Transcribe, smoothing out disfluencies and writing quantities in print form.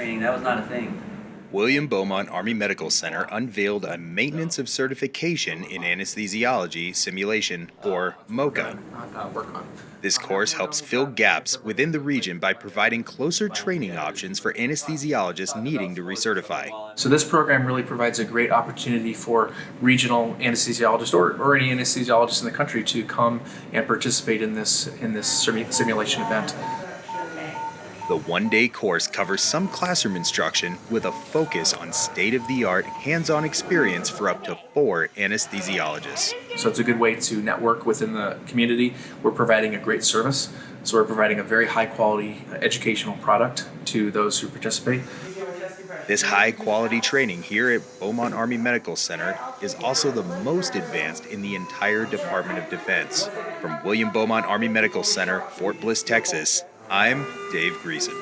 training. That was not a thing. William Beaumont Army Medical Center unveiled a Maintenance of Certification in Anesthesiology Simulation, or MOCA. This course helps fill gaps within the region by providing closer training options for anesthesiologists needing to recertify. So this program really provides a great opportunity for regional anesthesiologists or any anesthesiologist in the country to come and participate in this simulation event. The one-day course covers some classroom instruction with a focus on state-of-the-art hands-on experience for up to 4 anesthesiologists. So it's a good way to network within the community. We're providing a great service, so we're providing a very high-quality educational product to those who participate. This high-quality training here at Beaumont Army Medical Center is also the most advanced in the entire Department of Defense. From William Beaumont Army Medical Center, Fort Bliss, Texas, I'm Dave Greason.